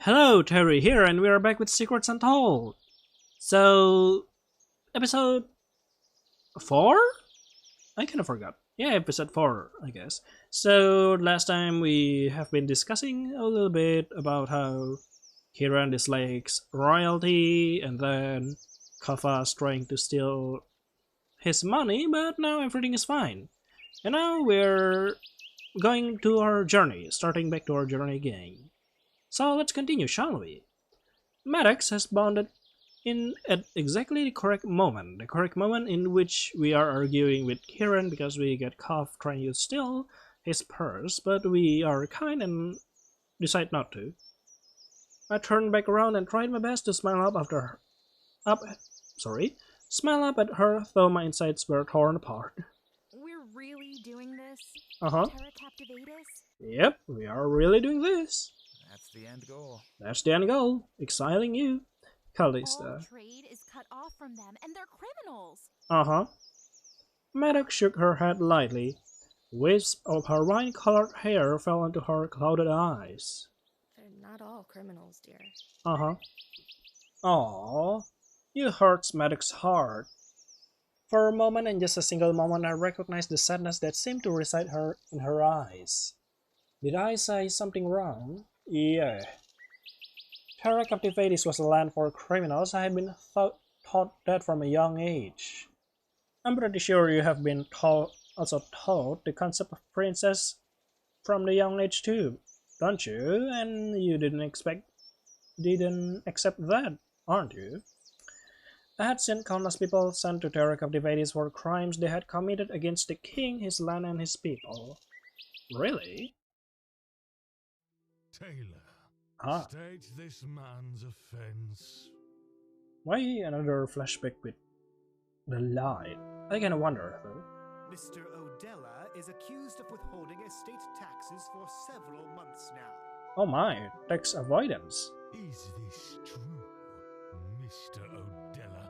Hello, Terry here, and we are back with Secrets Untold. So, episode 4? I kind of forgot. Yeah, episode 4, I guess. So, last time we have been discussing a little bit about how Kiran dislikes royalty, and then Kafa's trying to steal his money, but now everything is fine. And now we're going to our journey, starting back to our journey again. So, let's continue, shall we? Maddox has bonded in at exactly the correct moment in which we are arguing with Kieran because we get caught trying to steal his purse, but we are kind and decide not to. I turned back around and tried my best to smile up after her, up, sorry, smile up at her, though my insides were torn apart. We're really doing this? Uh-huh. Terra Captivatus? Yep, we are really doing this. That's the end goal. That's the end goal. Exiling you, All Callista. trade is cut off from them, and they're criminals. Uh-huh. Maddox shook her head lightly. Wisps of her wine-colored hair fell into her clouded eyes. They're not all criminals, dear. Uh-huh. Aww. You hurt Maddox's heart. For a moment, and just a single moment, I recognized the sadness that seemed to reside in her eyes. Did I say something wrong? Yeah. Terra Captivatis was a land for criminals. I had been taught that from a young age. I'm pretty sure you have been also taught the concept of princess from the young age too, don't you? And you didn't accept that, aren't you? I had seen countless people sent to Terra Captivatis for crimes they had committed against the king, his land, and his people. Really? Taylor, Ah, state this man's offense. why another flashback with the light? I kinda wonder, though. Mr. Odella is accused of withholding estate taxes for several months now. Oh my, tax avoidance. Is this true, Mr. Odella?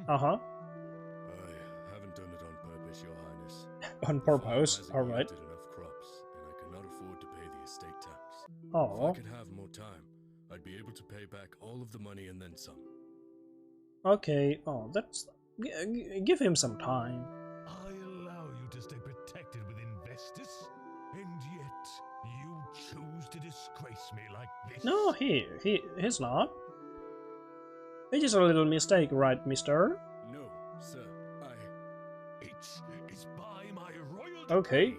Uh-huh. I haven't done it on purpose, Your Highness. On The farm purpose, hasn't alright. yielded enough crops, and I cannot afford to pay the estate tax. If Oh, I could have more time, I'd be able to pay back all of the money and then some. okay. Oh, that's... give him some time. I allow you to stay protected with investors, and yet you choose to disgrace me like this. No, he's not. It's just a little mistake, right, mister? No, sir, It's by my royal Okay. decree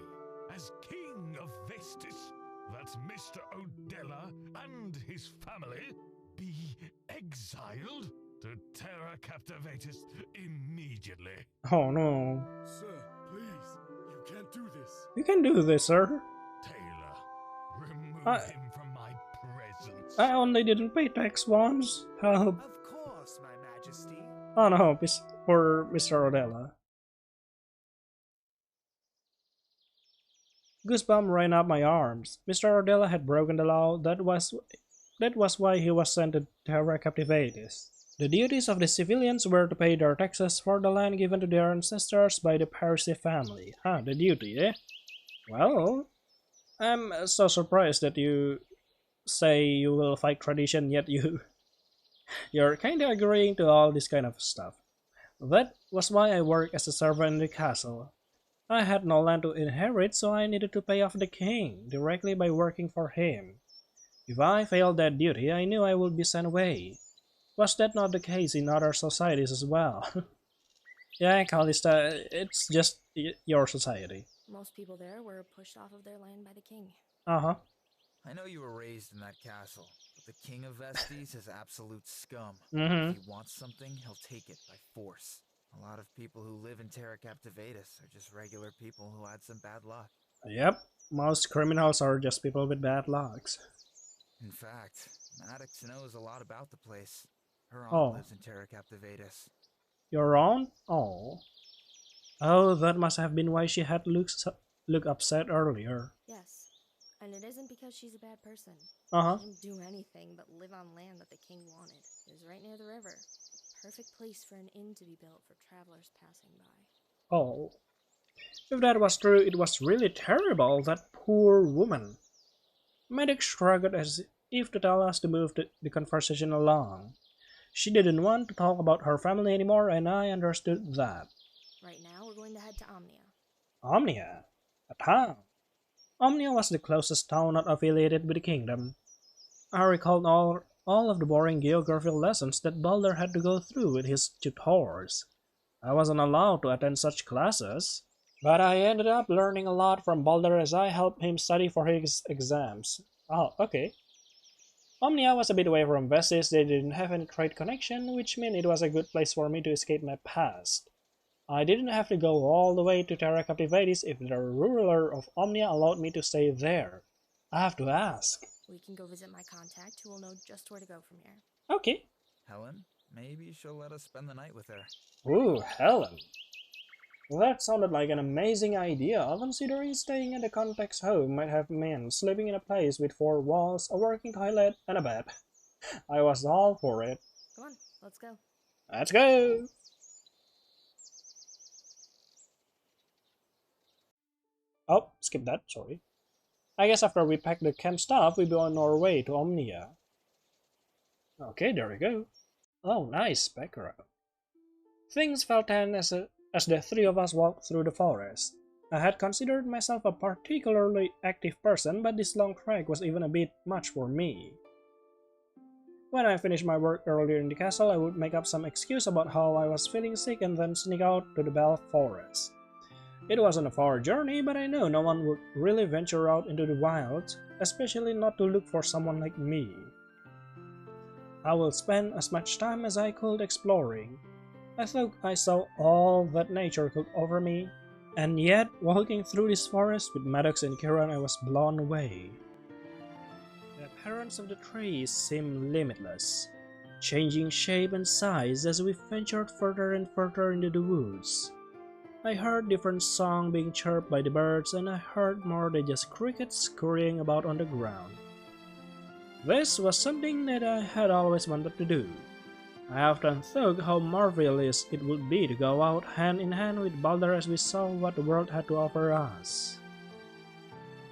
as King of Vestis that Mr. Odella and his family be exiled to Terra Captivatus immediately. Oh no. Sir, please, you can't do this. You can do this, sir. Taylor, remove I- him from my presence. I only didn't pay tax once. Help. Of course, my majesty. Oh no, for Mr. Odella. Goosebumps ran up my arms. Mr. Odella had broken the law. That was why he was sent to Terra Captivatis. The duties of the civilians were to pay their taxes for the land given to their ancestors by the Parisi family. The duty, eh? Well, I'm so surprised that you say you will fight tradition, yet you're kinda agreeing to all this kind of stuff. That was why I worked as a servant in the castle. I had no land to inherit, so I needed to pay off the king directly by working for him. If I failed that duty, I knew I would be sent away. Was that not the case in other societies as well? Yeah, Callista, it's just your society. Most people there were pushed off of their land by the king. Uh-huh. I know you were raised in that castle, but the King of Vestes is absolute scum. Mm-hmm. If he wants something, he'll take it by force. A lot of people who live in Terra Captivatus are just regular people who had some bad luck. Yep, most criminals are just people with bad lucks. In fact, Maddox knows a lot about the place. Her aunt Oh. lives in Terra Captivatus. Your aunt? Oh. Oh, that must have been why she had look upset earlier. Yes, and it isn't because she's a bad person. Uh-huh. She didn't do anything but live on land that the king wanted. It was right near the river. Perfect place for an inn to be built for travelers passing by. Oh. If that was true, it was really terrible, that poor woman. Maddox shrugged if to tell us to move the conversation along. She didn't want to talk about her family anymore, and I understood that. Right now, we're going to head to Omnia. Omnia? A town? Omnia was the closest town not affiliated with the kingdom. I recalled all of the boring geography lessons that Balder had to go through with his tutors. I wasn't allowed to attend such classes, but I ended up learning a lot from Balder as I helped him study for his exams. Oh, okay. Omnia was a bit away from Vessis. They didn't have any trade connection, which meant it was a good place for me to escape my past. I didn't have to go all the way to Terra Captivatis if the ruler of Omnia allowed me to stay there. I have to ask. We can go visit my contact, who will know just where to go from here. Okay. Helen? Maybe she'll let us spend the night with her. Ooh, Helen. That sounded like an amazing idea, considering staying at the contact's home might have meant sleeping in a place with 4 walls, a working toilet, and a bed. I was all for it. Come on, let's go. Let's go! Oh, skip that, sorry. I guess after we pack the camp stuff, we'll be on our way to Omnia. Okay, there we go. Oh, nice background. Things felt tense as the 3 of us walked through the forest. I had considered myself a particularly active person, but this long trek was even a bit much for me. When I finished my work earlier in the castle, I would make up some excuse about how I was feeling sick and then sneak out to the Bell Forest. It wasn't a far journey, but I know no one would really venture out into the wilds, especially not to look for someone like me. I will spend as much time as I could exploring. I thought I saw all that nature could offer me, and yet, walking through this forest with Maddox and Kiran, I was blown away. The appearance of the trees seemed limitless, changing shape and size as we ventured further and further into the woods. I heard different songs being chirped by the birds, and I heard more than just crickets scurrying about on the ground. This was something that I had always wanted to do. I often thought how marvelous it would be to go out hand in hand with Balder as we saw what the world had to offer us.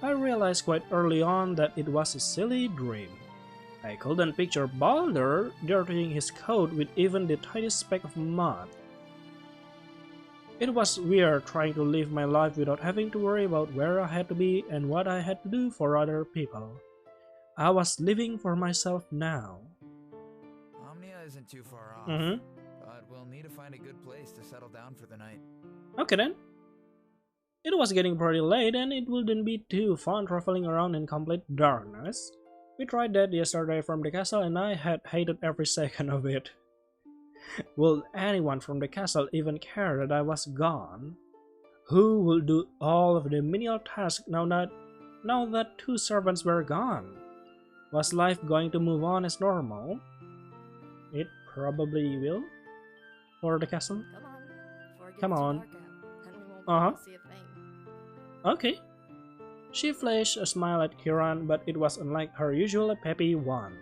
I realized quite early on that it was a silly dream. I couldn't picture Balder dirtying his coat with even the tiniest speck of mud. It was weird trying to live my life without having to worry about where I had to be and what I had to do for other people. I was living for myself now. Omnia isn't too far off, but we'll need to find a good place to settle down for the night. Okay then. It was getting pretty late and it wouldn't be too fun traveling around in complete darkness. We tried that yesterday from the castle and I had hated every second of it. Will anyone from the castle even care that I was gone? Who will do all of the menial tasks now that 2 servants were gone? Was life going to move on as normal? It probably will. For the castle? Come on. Before it gets Come too on. dark out, then we won't be able to see a thing. Okay. She flashed a smile at Kiran, but it was unlike her usual peppy one.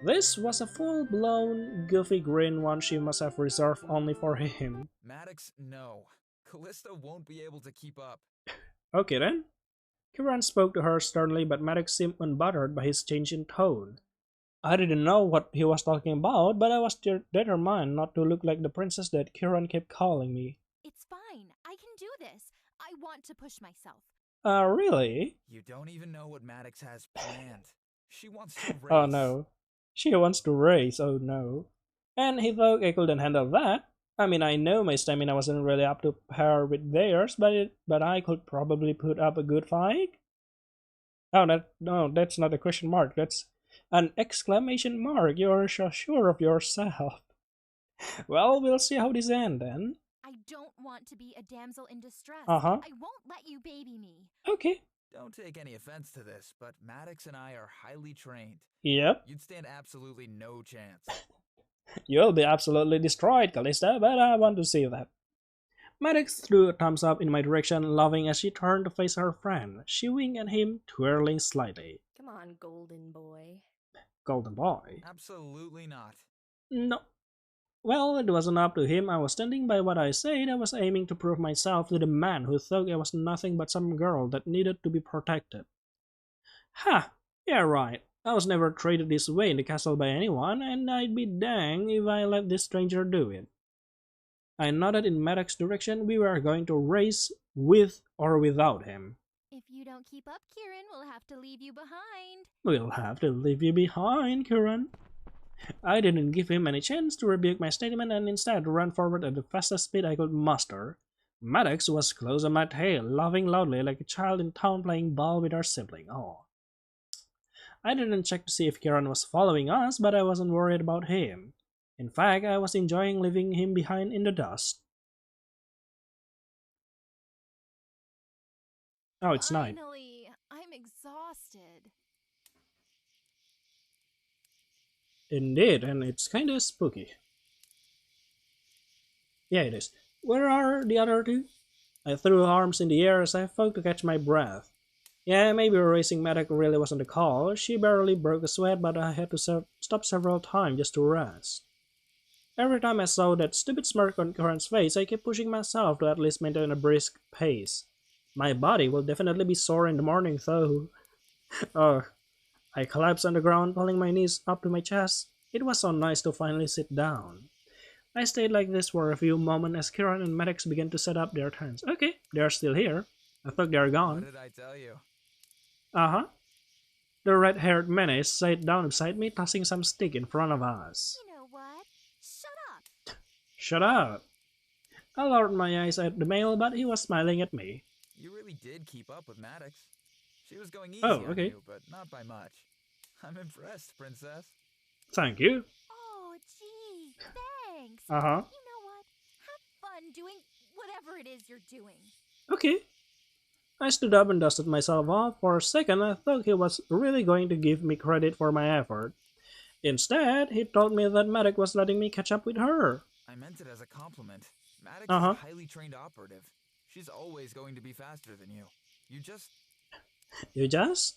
This was a full-blown, goofy grin one she must have reserved only for him. Maddox, no. Callista won't be able to keep up. Okay then. Kiran spoke to her sternly, but Maddox seemed unbothered by his change in tone. I didn't know what he was talking about, but I was determined not to look like the princess that Kiran kept calling me. It's fine. I can do this. I want to push myself. Really? You don't even know what Maddox has planned. She wants to race. Oh no. She wants to race, oh no. And he thought I couldn't handle that. I mean, I know my stamina wasn't really up to par with theirs, but I could probably put up a good fight. Oh, no, that's not a question mark. That's an exclamation mark. You're so sure of yourself. Well, we'll see how this ends then. I don't want to be a damsel in distress. Uh-huh. I won't let you baby me. Okay. Don't take any offense to this, but Maddox and I are highly trained. Yep. You'd stand absolutely no chance. You'll be absolutely destroyed, Callista, but I want to see that. Maddox threw a thumbs up in my direction, laughing as she turned to face her friend. She winked at him, twirling slightly. Come on, golden boy. Golden boy? Absolutely not. No. Well, it wasn't up to him. I was standing by what I said. I was aiming to prove myself to the man who thought I was nothing but some girl that needed to be protected. Ha! Yeah, right. I was never treated this way in the castle by anyone, and I'd be danged if I let this stranger do it. I nodded in Maddox's direction. We were going to race with or without him. If you don't keep up, Kieran, we'll have to leave you behind. We'll have to leave you behind, Kieran. I didn't give him any chance to rebuke my statement and instead ran forward at the fastest speed I could muster. Maddox was close on my tail, laughing loudly like a child in town playing ball with her sibling. Oh. I didn't check to see if Kieran was following us, but I wasn't worried about him. In fact, I was enjoying leaving him behind in the dust. Oh, it's night. Finally, I'm exhausted. Indeed, and it's kinda spooky. Yeah, it is. Where are the other two? I threw arms in the air as I fought to catch my breath. Yeah, maybe racing Maddox really wasn't a call. She barely broke a sweat, but I had to stop several times just to rest. Every time I saw that stupid smirk on Kieran's face, I kept pushing myself to at least maintain a brisk pace. My body will definitely be sore in the morning, though. Oh, I collapsed on the ground, pulling my knees up to my chest. It was so nice to finally sit down. I stayed like this for a few moments as Kieran and Maddox began to set up their tents. Okay, they're still here. I thought they're gone. What did I tell you? Uh-huh. The red-haired menace sat down beside me, tossing some stick in front of us. You know what? Shut up. Shut up! I lowered my eyes at the male, but he was smiling at me. You really did keep up with Maddox. She was going easy Oh, on okay. you, but not by much. I'm impressed, princess. Thank you. Oh, gee, thanks. Uh-huh. You know what? Have fun doing whatever it is you're doing. Okay. I stood up and dusted myself off. For a second, I thought he was really going to give me credit for my effort. Instead, he told me that Maddox was letting me catch up with her. I meant it as a compliment. Maddox Uh-huh. is a highly trained operative. She's always going to be faster than you. You just... You just?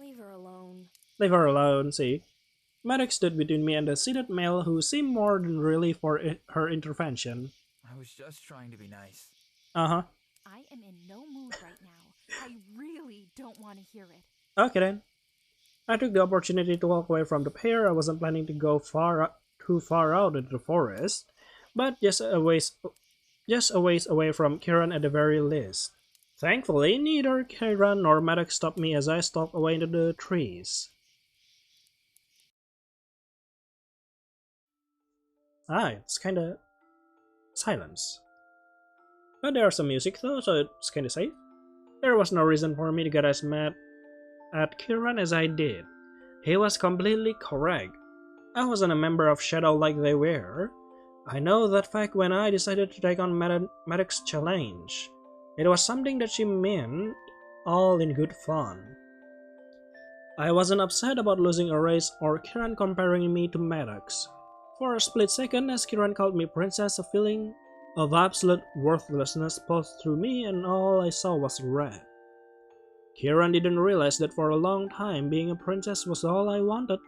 Leave her alone. Leave her alone, see? Maddox stood between me and the seated male who seemed more than ready for her intervention. I was just trying to be nice. Uh-huh. I am in no mood right now. I really don't want to hear it. Okay then. I took the opportunity to walk away from the pair. I wasn't planning to go too far out into the forest, but just a ways away from Kieran at the very least. Thankfully, neither Kieran nor Maddox stopped me as I stalked away into the trees. It's kinda silence. But there's some music though, so it's kinda safe. There was no reason for me to get as mad at Kieran as I did. He was completely correct. I wasn't a member of Shadow like they were. I know that fact when I decided to take on Maddox's challenge. It was something that she meant, all in good fun. I wasn't upset about losing a race or Kieran comparing me to Maddox. For a split second, as Kieran called me princess, a feeling of absolute worthlessness pulsed through me and all I saw was red. Kieran didn't realize that for a long time being a princess was all I wanted.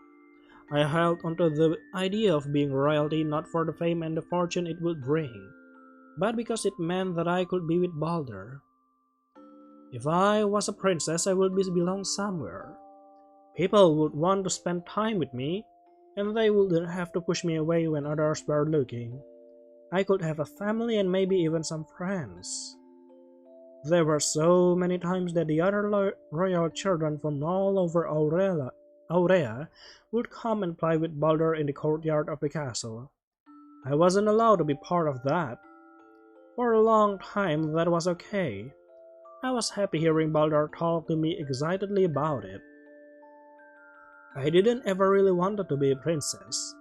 I held onto the idea of being royalty not for the fame and the fortune it would bring, but because it meant that I could be with Balder. If I was a princess, I would belong somewhere. People would want to spend time with me, and they wouldn't have to push me away when others were looking. I could have a family and maybe even some friends. There were so many times that the other royal children from all over Aurea would come and play with Balder in the courtyard of the castle. I wasn't allowed to be part of that. For a long time that was okay. I was happy hearing Balder talk to me excitedly about it. I didn't ever really wanted to be a princess.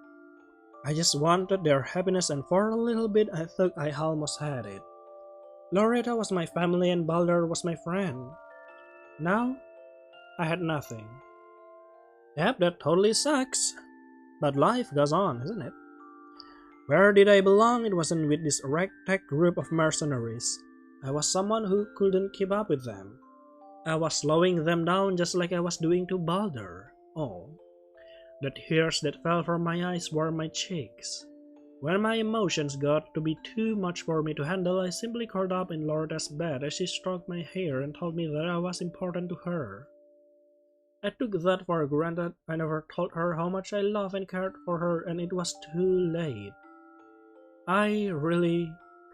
I just wanted their happiness, and for a little bit I thought I almost had it. Loretta was my family and Balder was my friend. Now, I had nothing. Yep, that totally sucks. But life goes on, isn't it? Where did I belong? It wasn't with this ragtag group of mercenaries. I was someone who couldn't keep up with them. I was slowing them down just like I was doing to Balder. Oh, the tears that fell from my eyes were my cheeks. When my emotions got to be too much for me to handle, I simply curled up in Loretta's bed as she stroked my hair and told me that I was important to her. I took that for granted. I never told her how much I loved and cared for her, and it was too late. I really,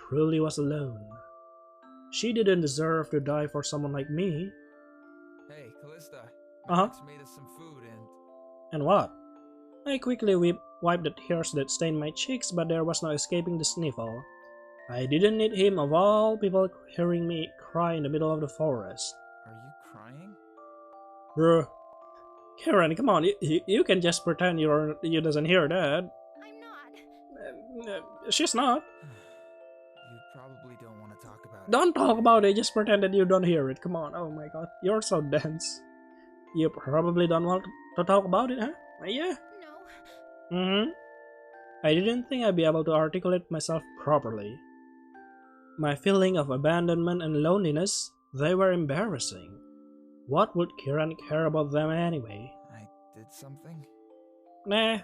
truly was alone. She didn't deserve to die for someone like me. Hey, Callista. Uh-huh. Max made us some food and... And what? I quickly wiped the tears that stained my cheeks, but there was no escaping the sniffle. I didn't need him of all people hearing me cry in the middle of the forest. Are you crying? Bruh. Karen, come on, you can just pretend you doesn't hear that. I'm not. She's not. You probably don't want to talk about it. Don't talk about it, just pretend that you don't hear it. Come on, oh my god, you're so dense. You probably don't want to talk about it, huh? Yeah. No. I didn't think I'd be able to articulate myself properly. My feeling of abandonment and loneliness, they were embarrassing. What would Kiran care about them anyway? I did something? Nah,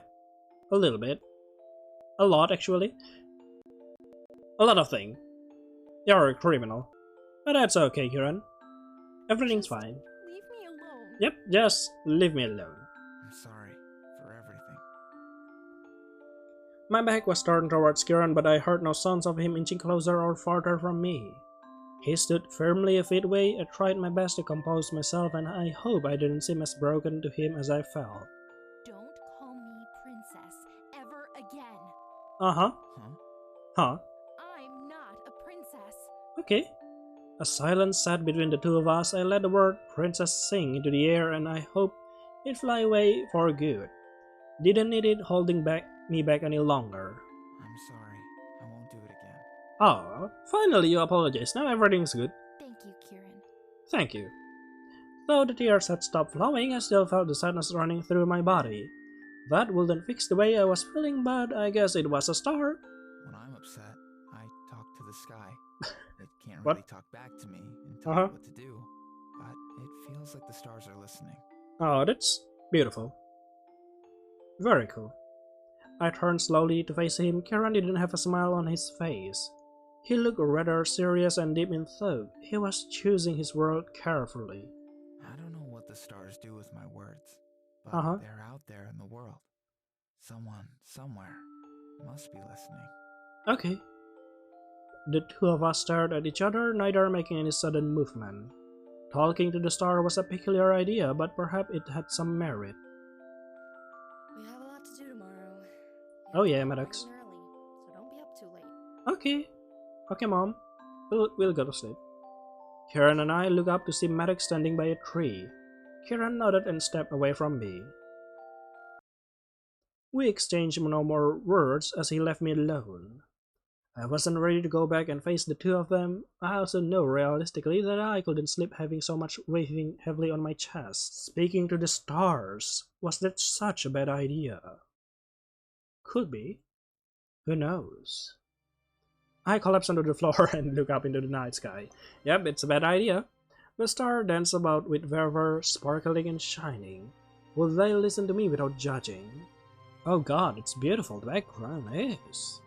a little bit. A lot, actually. A lot of things. You're a criminal. But that's okay, Kiran. Everything's fine. Leave me alone. Yep, just leave me alone. I'm sorry for everything. My back was turned towards Kiran, but I heard no sounds of him inching closer or farther from me. He stood firmly a feet away. I tried my best to compose myself, and I hope I didn't seem as broken to him as I felt. Don't call me princess ever again. Uh-huh. Huh? Huh? I'm not a princess. Okay. A silence sat between the two of us. I let the word princess sing into the air, and I hoped it'd fly away for good. Didn't need it holding me back any longer. I'm sorry. I won't do it again. Oh, finally you apologize. Now everything's good. Thank you, Kieran. Thank you. Though the tears had stopped flowing, I still felt the sadness running through my body. That wouldn't fix the way I was feeling, but I guess it was a start. When I'm upset, I talk to the sky. It can't What? really talk back to me and tell Uh-huh. me what to do, but it feels like the stars are listening. Oh, that's beautiful. Very cool. I turned slowly to face him. Kieran didn't have a smile on his face. He looked rather serious and deep in thought. He was choosing his word carefully. I don't know what the stars do with my words, but Uh-huh. they're out there in the world. Someone, somewhere, must be listening. Okay. The two of us stared at each other, neither making any sudden movement. Talking to the star was a peculiar idea, but perhaps it had some merit. We have a lot to do tomorrow. Oh We have yeah, to get up Maddox. bright and early, so don't be up too late. Okay. Okay, Mom. We'll go to sleep. Kieran and I looked up to see Maddox standing by a tree. Kieran nodded and stepped away from me. We exchanged no more words as he left me alone. I wasn't ready to go back and face the two of them. I also know realistically that I couldn't sleep having so much weighing heavily on my chest. Speaking to the stars, was that such a bad idea? Could be. Who knows? I collapsed onto the floor and looked up into the night sky. Yep, it's a bad idea. The stars danced about with fervor, sparkling and shining. Would they listen to me without judging? Oh god, it's beautiful, the background is.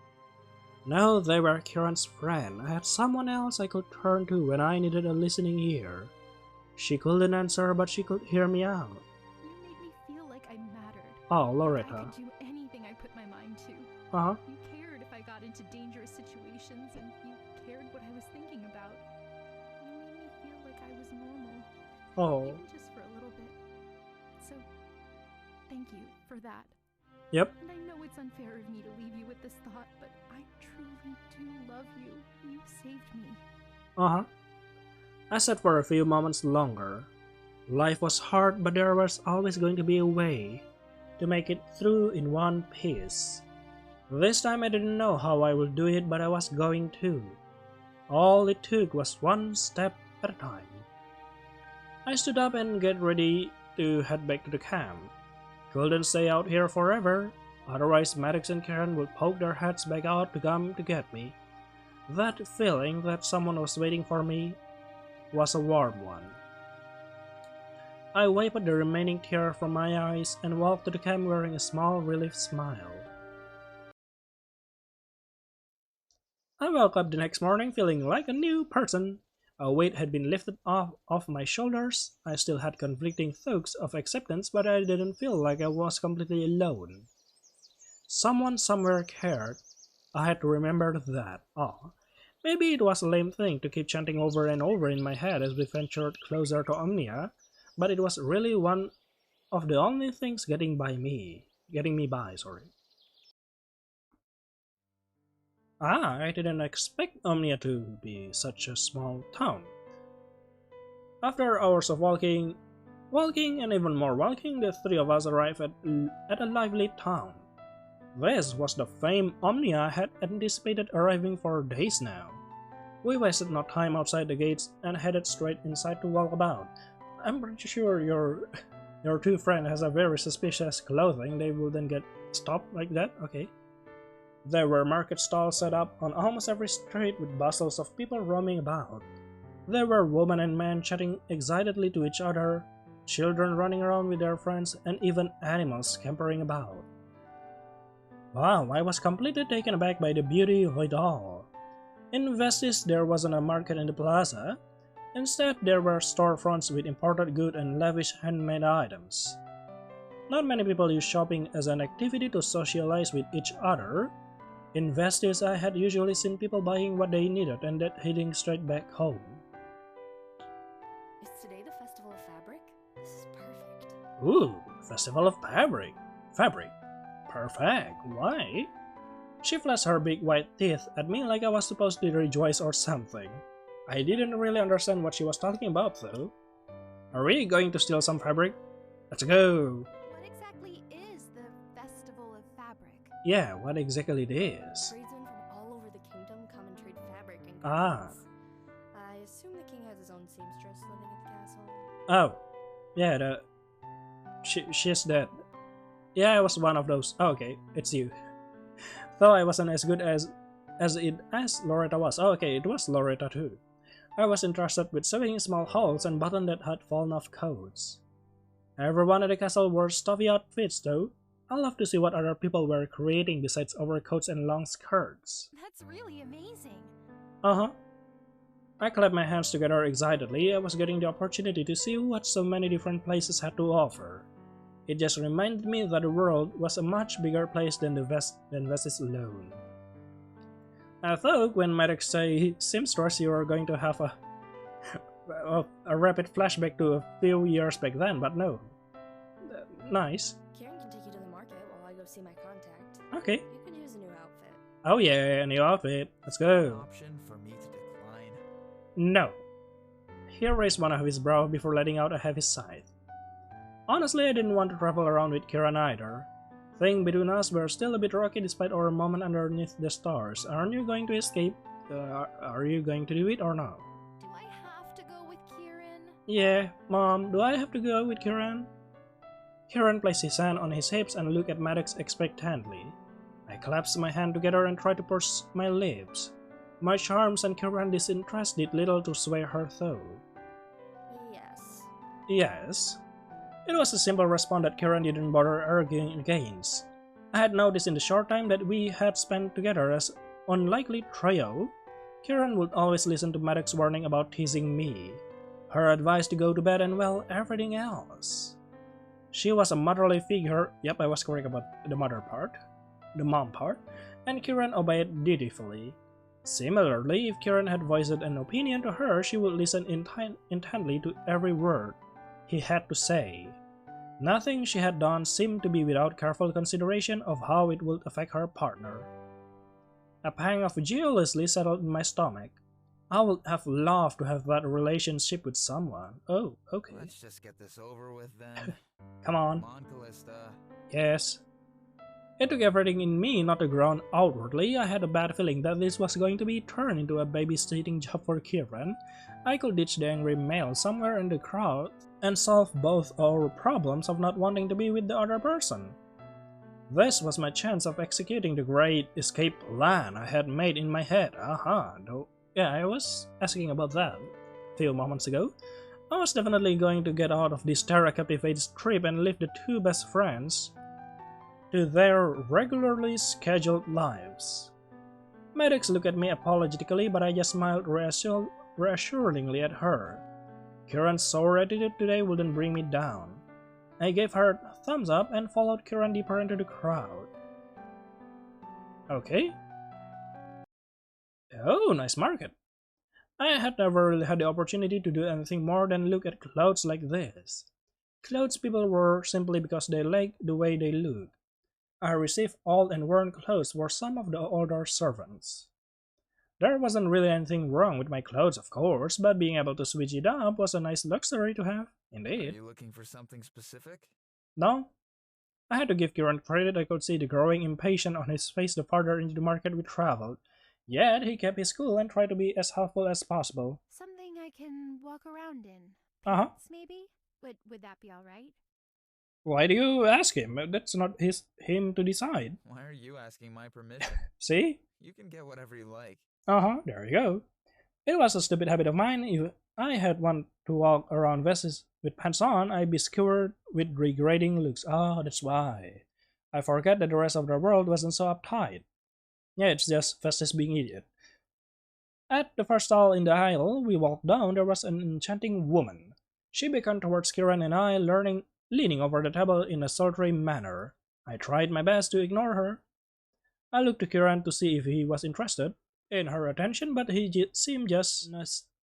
No, they were Kieran's friend. I had someone else I could turn to when I needed a listening ear. She couldn't answer, but she could hear me out. You made me feel like I mattered. Oh, I Loretta. could do anything I put my mind to. Uh-huh. You cared if I got into dangerous situations, and you cared what I was thinking about. You made me feel like I was normal, Oh. even just for a little bit. So, thank you for that. Yep. And I know it's unfair of me to leave you with this thought, but I truly do love you. You saved me. Uh-huh. I sat for a few moments longer. Life was hard, but there was always going to be a way to make it through in one piece. This time I didn't know how I would do it, but I was going to. All it took was one step at a time. I stood up and get ready to head back to the camp. Couldn't stay out here forever, otherwise Maddox and Karen would poke their heads back out to come to get me. That feeling that someone was waiting for me was a warm one. I wiped the remaining tear from my eyes and walked to the camp wearing a small relieved smile. I woke up the next morning feeling like a new person. A weight had been lifted off my shoulders. I still had conflicting thoughts of acceptance, but I didn't feel like I was completely alone. Someone somewhere cared. I had to remember that. Oh, maybe it was a lame thing to keep chanting over and over in my head as we ventured closer to Omnia, but it was really one of the only things getting me by, sorry. I didn't expect Omnia to be such a small town. After hours of walking, and even more walking, the three of us arrived at a lively town. This was the fame Omnia had anticipated arriving for days now. We wasted no time outside the gates and headed straight inside to walk about. I'm pretty sure your two friends has a very suspicious clothing. They will then get stopped like that. Okay. There were market stalls set up on almost every street with bustles of people roaming about. There were women and men chatting excitedly to each other, children running around with their friends, and even animals scampering about. Wow, I was completely taken aback by the beauty of it all. In Vestis there wasn't a market in the plaza. Instead, there were storefronts with imported goods and lavish handmade items. Not many people use shopping as an activity to socialize with each other. In Vestis, I had usually seen people buying what they needed and then heading straight back home. Is today the Festival of Fabric? This is perfect. Ooh, Festival of Fabric. Perfect. Why? She flashed her big white teeth at me like I was supposed to rejoice or something. I didn't really understand what she was talking about though. Are we going to steal some fabric? Let's go! What exactly is the Festival of Fabric? Yeah, what exactly it is? Tradesmen from all over the kingdom come and trade fabric and Ah. garments. I assume the king has his own seamstress living at the castle. Oh, yeah, she's dead. Yeah, I was one of those. Oh, okay, it's you. Though I wasn't as good as Loretta was. Oh, okay, it was Loretta too. I was entrusted with sewing small holes and buttons that had fallen off coats. Everyone at the castle wore stuffy outfits though. I love to see what other people were creating besides overcoats and long skirts. That's really amazing. Uh-huh. I clapped my hands together excitedly. I was getting the opportunity to see what so many different places had to offer. It just reminded me that the world was a much bigger place than Vestis alone. I thought when Maddox say seamstress you were going to have a rapid flashback to a few years back then, but no. Nice. Kieran can take you to the market while I go see my contact. Okay. You could use a new outfit. Oh yeah, a new outfit. Let's go. Option for me to decline. No. He raised one of his brows before letting out a heavy sigh. Honestly, I didn't want to travel around with Kieran either. Things between us were still a bit rocky despite our moment underneath the stars. Aren't you going to escape? Are you going to do it or not? Do I have to go with Kieran? Yeah, Mom, do I have to go with Kieran? Kieran placed his hand on his hips and looked at Maddox expectantly. I clasped my hand together and tried to purse my lips. My charms and Kieran's disinterest did little to sway her though. Yes. Yes? It was a simple response that Kieran didn't bother arguing against. I had noticed in the short time that we had spent together as unlikely trio, Kieran would always listen to Maddox's warning about teasing me, her advice to go to bed and well, everything else. She was a motherly figure, yep, I was correct about the mother part, the mom part, and Kieran obeyed dutifully. Similarly, if Kieran had voiced an opinion to her, she would listen intently to every word he had to say. Nothing she had done seemed to be without careful consideration of how it would affect her partner. A pang of jealousy settled in my stomach. I would have loved to have that relationship with someone. Oh, okay. Let's just get this over with then. Come on. Come on, Callista. Yes. It took everything in me not to groan outwardly. I had a bad feeling that this was going to be turned into a babysitting job for Kieran. I could ditch the angry male somewhere in the crowd and solve both our problems of not wanting to be with the other person. This was my chance of executing the great escape plan I had made in my head. Yeah, I was asking about that a few moments ago. I was definitely going to get out of this Terra Captivated trip and leave the two best friends to their regularly scheduled lives. Maddox looked at me apologetically, but I just smiled reassuringly at her. Kieran's sour attitude today wouldn't bring me down. I gave her a thumbs up and followed Kieran deeper into the crowd. Okay. Oh, nice market. I had never really had the opportunity to do anything more than look at clothes like this. Clothes people wear simply because they like the way they look. I received old and worn clothes for some of the older servants. There wasn't really anything wrong with my clothes, of course, but being able to switch it up was a nice luxury to have, Are indeed. you looking for something specific? No, I had to give Kieran credit. I could see the growing impatience on his face the farther into the market we traveled. Yet he kept his cool and tried to be as helpful as possible. Something I can walk around in. Uh-huh. Pants, maybe? Would that be alright? Why do you ask him? That's not him to decide. Why are you asking my permission? See? You can get whatever you like. Uh-huh, there you go. It was a stupid habit of mine. If I had one to walk around Vestas with pants on, I'd be skewered with degrading looks. Oh, that's why. I forget that the rest of the world wasn't so uptight. Yeah, it's just Vestas being idiot. At the first stall in the aisle we walked down, there was an enchanting woman. She beckoned towards Kieran and I, leaning over the table in a sultry manner. I tried my best to ignore her. I looked to Kieran to see if he was interested in her attention, but he seemed just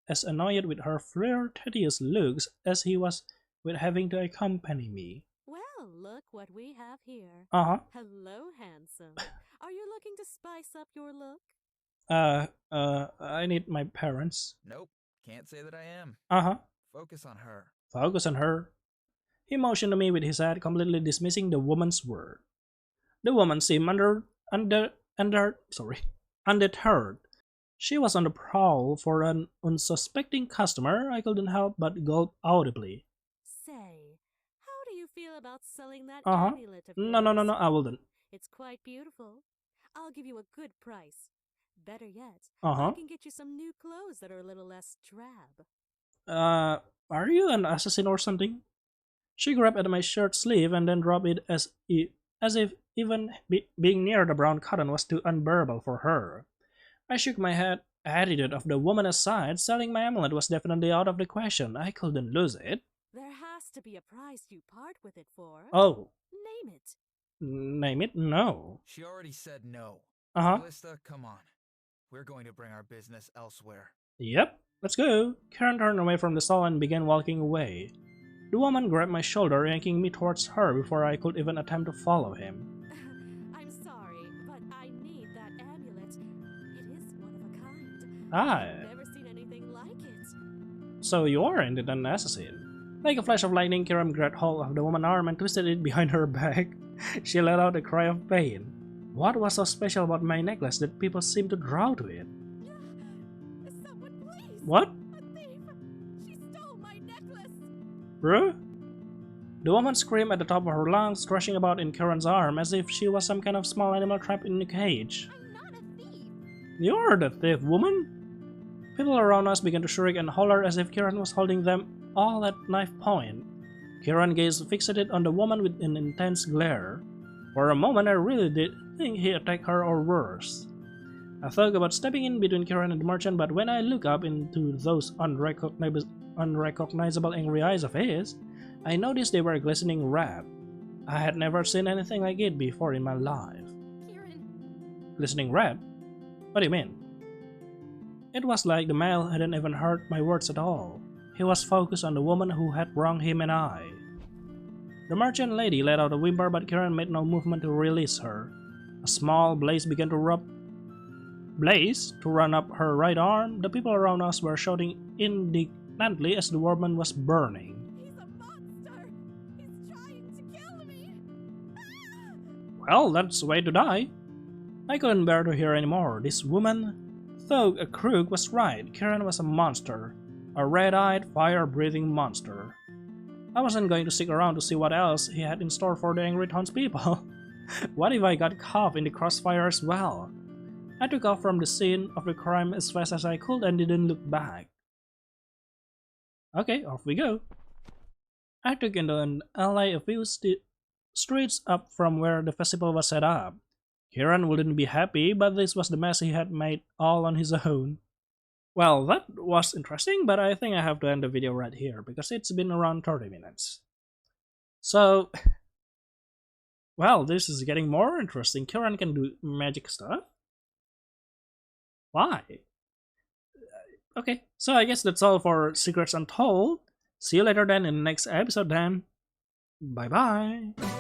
as annoyed with her flirtatious looks as he was with having to accompany me. Well, look what we have here. Uh-huh. Hello, handsome. Are you looking to spice up your look? I need my parents. Nope, can't say that I am. Uh-huh. Focus on her. Focus on her. He motioned to me with his head, completely dismissing the woman's word. The woman seemed undeterred. She was on the prowl for an unsuspecting customer. I couldn't help but gulp audibly. Say, how do you feel about selling that Uh-huh. amulet of No, yours? I wouldn't. It's quite beautiful. I'll give you a good price. Better yet, Uh-huh. I can get you some new clothes that are a little less drab. Are you an assassin or something? She grabbed at my shirt sleeve and then dropped it as if even being near the brown cotton was too unbearable for her. I shook my head, attitude of the woman aside. Selling my amulet was definitely out of the question. I couldn't lose it. There has to be a price you part with it for. Oh, Name it. name it? No. She already said no. Uh-huh. Callista, come on. We're going to bring our business elsewhere. Yep, let's go. Karen turned away from the stall and began walking away. The woman grabbed my shoulder, yanking me towards her before I could even attempt to follow him. I'm sorry, but I need that amulet. It is one of a kind. Ah. I've never seen anything like it. So you are indeed an assassin. Like a flash of lightning, Kiram grabbed hold of the woman's arm and twisted it behind her back. She let out a cry of pain. What was so special about my necklace that people seemed to draw to it? Someone please! What? A thief! She stole my necklace! Bruh? The woman screamed at the top of her lungs, thrashing about in Karen's arm as if she was some kind of small animal trapped in a cage. I'm not a thief! You're the thief, woman! People around us began to shriek and holler as if Kieran was holding them all at knife point. Kieran gazed fixated on the woman with an intense glare. For a moment I really did think he attacked her or worse. I thought about stepping in between Kieran and the merchant, but when I looked up into those unrecognizable angry eyes of his, I noticed they were glistening red. I had never seen anything like it before in my life. Kieran! Glistening red? What do you mean? It was like the male hadn't even heard my words at all. He was focused on the woman who had wronged him and I. The merchant lady let out a whimper, but Kieran made no movement to release her. A small blaze began to run up her right arm. The people around us were shouting indignantly as the woman was burning. He's a monster! He's trying to kill me! Well, that's the way to die. I couldn't bear to hear anymore. This woman, though a crook, was right. Kieran was a monster. A red-eyed, fire-breathing monster. I wasn't going to stick around to see what else he had in store for the angry townspeople. What if I got caught in the crossfire as well? I took off from the scene of the crime as fast as I could and didn't look back. Okay, off we go. I took into an alley a few streets up from where the festival was set up. Kieran wouldn't be happy, but this was the mess he had made all on his own. Well, that was interesting, but I think I have to end the video right here because it's been around 30 minutes. So, well, this is getting more interesting. Kieran can do magic stuff? Why? Okay, so I guess that's all for Secrets Untold. See you later then in the next episode then. Bye bye.